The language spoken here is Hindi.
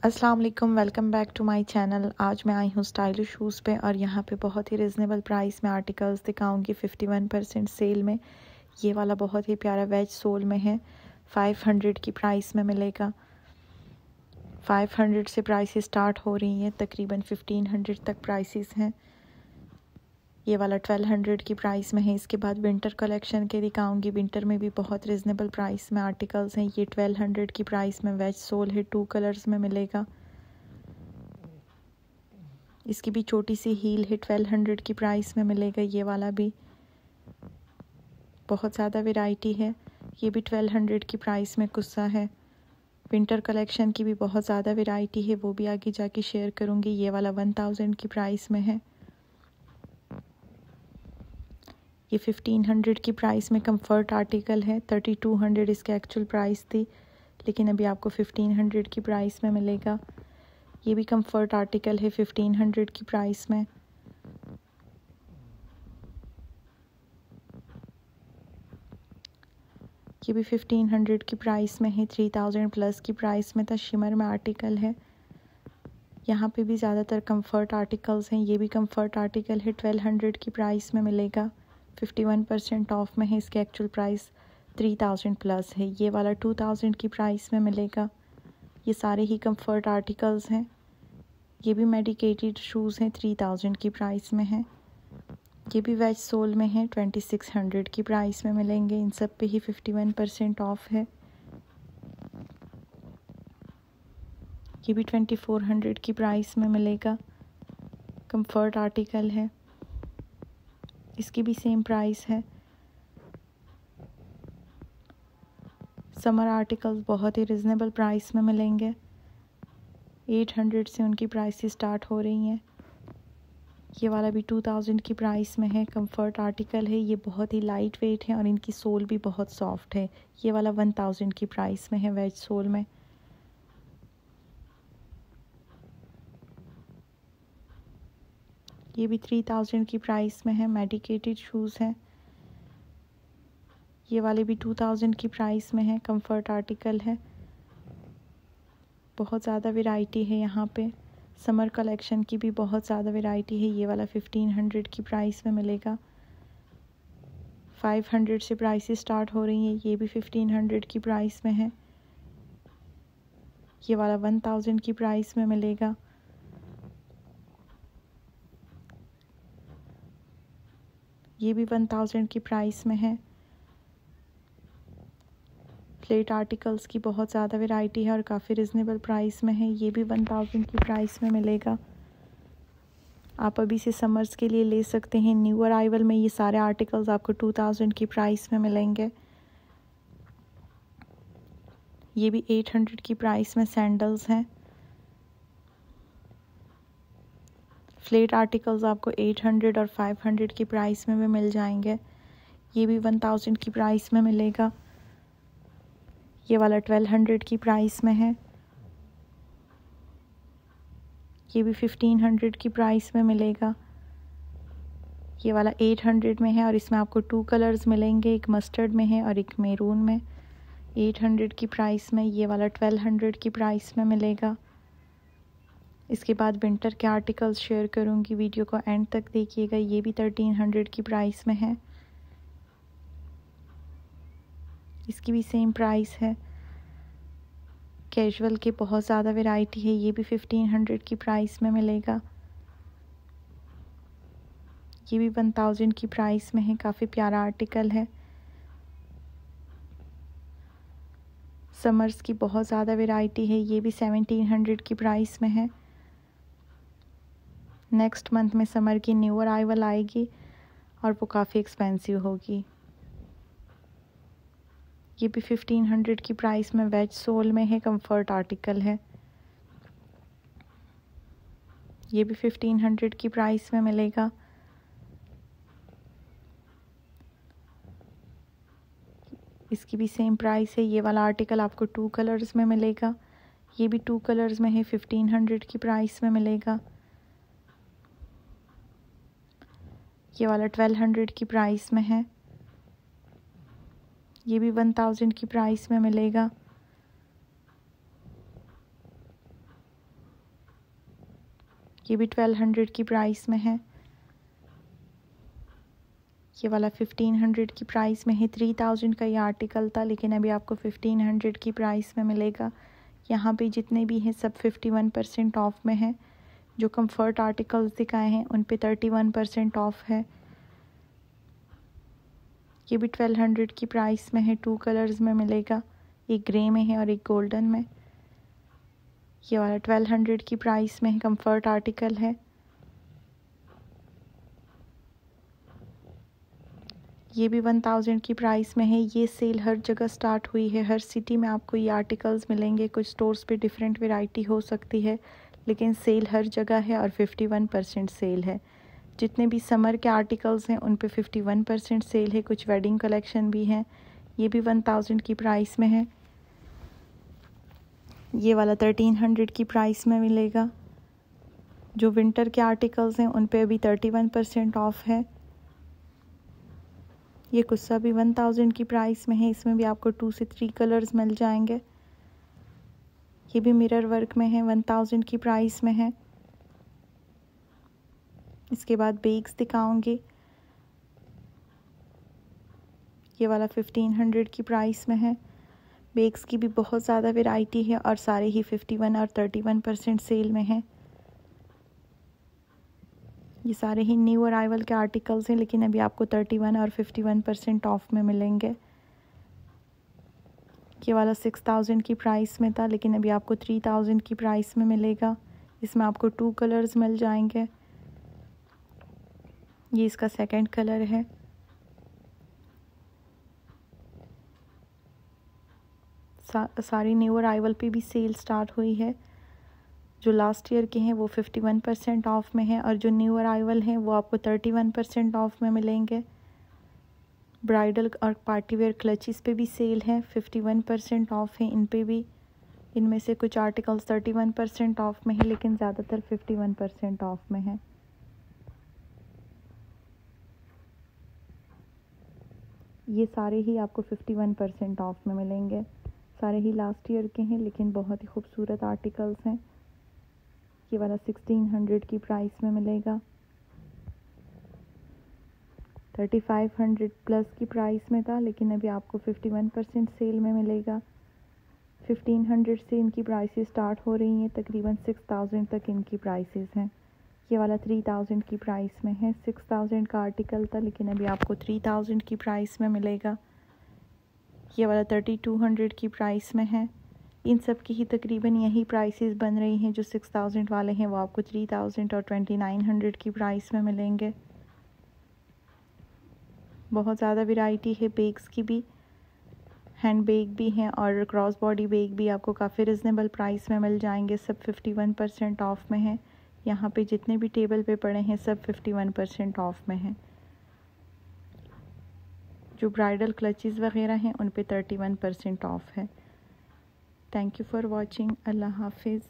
अस्सलाम वालेकुम, welcome back to my channel. आज मैं आई हूँ स्टाइलिश शूज़ पे और यहाँ पे बहुत ही रिजनेबल प्राइस में आर्टिकल्स दिखाऊंगी 51% सेल में। ये वाला बहुत ही प्यारा वेज सोल में है, 500 की प्राइस में मिलेगा। 500 से प्राइसेस स्टार्ट हो रही हैं, तकरीबन 1500 तक प्राइसेस हैं। ये वाला 1200 की प्राइस में है। इसके बाद विंटर कलेक्शन के दिखाऊंगी। विंटर में भी बहुत रिजनेबल प्राइस में आर्टिकल्स हैं। ये 1200 की प्राइस में वेज सोल है, 2 कलर्स में मिलेगा। इसकी भी छोटी सी हील है, 1200 की प्राइस में मिलेगा। ये वाला भी बहुत ज़्यादा वैरायटी है। ये भी 1200 की प्राइस में कुस्सा है। विंटर कलेक्शन की भी बहुत ज़्यादा वैरायटी है, वो भी आगे जाके शेयर करूँगी। ये वाला 1000 की प्राइस में है। ये 1500 की प्राइस में कंफर्ट आर्टिकल है। 3200 इसकी एक्चुअल प्राइस थी, लेकिन अभी आपको 1500 की प्राइस में मिलेगा। ये भी कंफर्ट आर्टिकल है 1500 की प्राइस में। ये भी 1500 की प्राइस में है। 3000 प्लस की प्राइस में था। शिमर में आर्टिकल है। यहाँ पे भी ज़्यादातर कंफर्ट आर्टिकल्स हैं। ये भी कंफर्ट आर्टिकल है, 1200 की प्राइस में मिलेगा। 51% ऑफ में है। इसकी एक्चुअल प्राइस 3000 प्लस है। ये वाला 2000 की प्राइस में मिलेगा। ये सारे ही कंफर्ट आर्टिकल्स हैं। ये भी मेडिकेटेड शूज़ हैं, 3000 की प्राइस में है। ये भी वेज सोल में है, 2600 की प्राइस में मिलेंगे। इन सब पे ही 51% ऑफ है। ये भी 2400 की प्राइस में मिलेगा। कंफर्ट आर्टिकल है, इसकी भी सेम प्राइस है। समर आर्टिकल्स बहुत ही रिजनेबल प्राइस में मिलेंगे। 800 से उनकी प्राइस स्टार्ट हो रही हैं। ये वाला भी 2000 की प्राइस में है। कंफर्ट आर्टिकल है। ये बहुत ही लाइट वेट है और इनकी सोल भी बहुत सॉफ्ट है। ये वाला 1000 की प्राइस में है, वेज सोल में। ये भी 3000 की प्राइस में है। मेडिकेटेड शूज़ हैं। ये वाले भी 2000 की प्राइस में है। कंफर्ट आर्टिकल है। बहुत ज़्यादा वैरायटी है यहाँ पे। समर कलेक्शन की भी बहुत ज़्यादा वैरायटी है। ये वाला 1500 की प्राइस में मिलेगा। 500 से प्राइसेस स्टार्ट हो रही हैं। ये भी 1500 की प्राइस में है। ये वाला 1000 की प्राइस में मिलेगा। ये भी 1000 की प्राइस में है। प्लेट आर्टिकल्स की बहुत ज़्यादा वैरायटी है और काफ़ी रिजनेबल प्राइस में है। ये भी 1000 की प्राइस में मिलेगा। आप अभी से समर्स के लिए ले सकते हैं। न्यू अराइवल में ये सारे आर्टिकल्स आपको 2000 की प्राइस में मिलेंगे। ये भी 800 की प्राइस में सैंडल्स हैं। फ्लेट आर्टिकल्स आपको 800 और 500 की प्राइस में भी मिल जाएंगे। ये भी 1000 की प्राइस में मिलेगा। ये वाला 1200 की प्राइस में है। ये भी 1500 की प्राइस में मिलेगा। ये वाला 800 में है और इसमें आपको 2 कलर्स मिलेंगे, एक मस्टर्ड में है और एक मैरून में। 800 की प्राइस में। ये वाला 1200 की प्राइस में मिलेगा। इसके बाद विंटर के आर्टिकल्स शेयर करूंगी, वीडियो को एंड तक देखिएगा। ये भी 1300 की प्राइस में है। इसकी भी सेम प्राइस है। कैजुअल के बहुत ज़्यादा वैरायटी है। ये भी 1500 की प्राइस में मिलेगा। ये भी 1000 की प्राइस में है। काफ़ी प्यारा आर्टिकल है। समर्स की बहुत ज़्यादा वैरायटी है। ये भी 1700 की प्राइस में है। नेक्स्ट मंथ में समर की न्यू अराइवल आएगी और वो काफ़ी एक्सपेंसिव होगी। ये भी 1500 की प्राइस में वेज सोल में है। कंफर्ट आर्टिकल है। ये भी 1500 की प्राइस में मिलेगा। इसकी भी सेम प्राइस है। ये वाला आर्टिकल आपको 2 कलर्स में मिलेगा। ये भी 2 कलर्स में है। 1500 की प्राइस में मिलेगा। ये वाला 1200 की प्राइस में है। ये भी 1000 की प्राइस में मिलेगा। ये भी 1200 की प्राइस में है। ये वाला 1500 की प्राइस में है। 3000 का ये आर्टिकल था, लेकिन अभी आपको 1500 की प्राइस में मिलेगा। यहाँ पे जितने भी हैं सब 51% ऑफ में है। जो कंफर्ट आर्टिकल्स दिखाए हैं उन पे 31% ऑफ है। ये भी 1200 की प्राइस में है। 2 कलर्स में मिलेगा, एक ग्रे में है और एक गोल्डन में। ये वाला 1200 की प्राइस में है, कंफर्ट आर्टिकल है। ये भी 1000 की प्राइस में है। ये सेल हर जगह स्टार्ट हुई है, हर सिटी में आपको ये आर्टिकल्स मिलेंगे। कुछ स्टोर्स पे डिफरेंट वैरायटी हो सकती है, लेकिन सेल हर जगह है और 51% सेल है। जितने भी समर के आर्टिकल्स हैं उन पे 51% सेल है। कुछ वेडिंग कलेक्शन भी हैं। ये भी 1000 की प्राइस में है। ये वाला 1300 की प्राइस में मिलेगा। जो विंटर के आर्टिकल्स हैं उन पे अभी 31% ऑफ है। ये कुर्सा भी 1000 की प्राइस में है। इसमें भी आपको 2 से 3 कलर्स मिल जाएंगे। ये भी मिरर वर्क में है, 1000 की प्राइस में है। इसके बाद बेग्स दिखाऊंगी। ये वाला 1500 की प्राइस में है। बेग्स की भी बहुत ज़्यादा वैरायटी है और सारे ही 51 और 31% सेल में है। ये सारे ही न्यू अराइवल के आर्टिकल्स हैं, लेकिन अभी आपको 31 और 51% ऑफ में मिलेंगे। ये वाला 6000 की प्राइस में था, लेकिन अभी आपको 3000 की प्राइस में मिलेगा। इसमें आपको 2 कलर्स मिल जाएंगे। ये इसका सेकंड कलर है। सारी न्यू अराइवल पे भी सेल स्टार्ट हुई है। जो लास्ट ईयर के हैं वो 51% ऑफ में है और जो न्यू अराइवल हैं वो आपको 31% ऑफ में मिलेंगे। ब्राइडल और पार्टी वेयर क्लचेस पे भी सेल है, 51% ऑफ है इन पे भी। इनमें से कुछ आर्टिकल्स 31% ऑफ में है, लेकिन ज़्यादातर 51% ऑफ में है। ये सारे ही आपको 51% ऑफ में मिलेंगे। सारे ही लास्ट ईयर के हैं, लेकिन बहुत ही खूबसूरत आर्टिकल्स हैं। ये वाला 1600 की प्राइस में मिलेगा। 3500 प्लस की प्राइस में था, लेकिन अभी आपको 51% सेल में मिलेगा। 1500 से इनकी प्राइसेस स्टार्ट हो रही हैं, तकरीबन 6000 तक इनकी प्राइसेस हैं। ये वाला 3000 की प्राइस में है। 6000 का आर्टिकल था, लेकिन अभी आपको 3000 की प्राइस में मिलेगा। ये वाला 3200 की प्राइस में है। इन सब की ही तकरीबन यही प्राइसेस बन रही हैं। जो 6000 वाले हैं वो आपको 3000 और 2900 की प्राइस में मिलेंगे। बहुत ज़्यादा वैरायटी है बेग्स की भी, हैंड बैग भी हैं और क्रॉस बॉडी बैग भी आपको काफ़ी रिजनेबल प्राइस में मिल जाएंगे। सब 51% ऑफ में है। यहाँ पे जितने भी टेबल पे पड़े हैं सब 51% ऑफ में हैं। जो ब्राइडल क्लचेस वगैरह हैं उन पे 31% ऑफ है। Thank you for watching. अल्लाह हाफिज़।